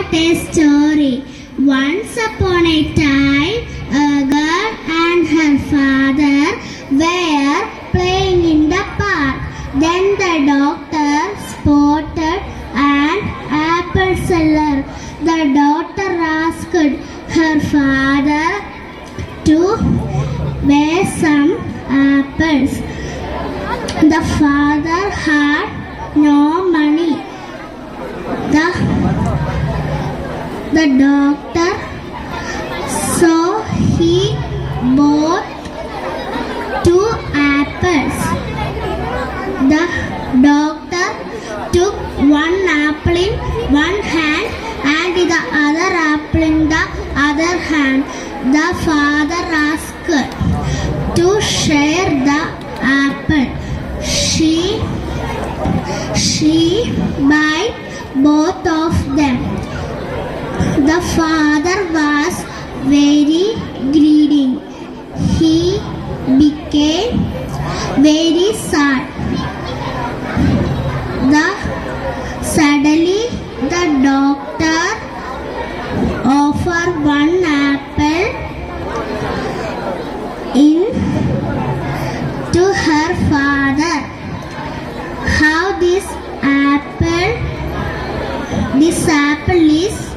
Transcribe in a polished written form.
start a story. Once upon a time, a girl and her father were playing in the park. Then the doctor spotted an apple seller. The daughter asked her father to buy some apples. The father had no money. The doctor, so he bought 2 apples. The doctor took 1 apple in one hand and the other apple in the other hand. The father asked to share the apple. She bite both of them. The father was very greedy. He became very sad. Suddenly the doctor offered 1 apple to her father. How this apple is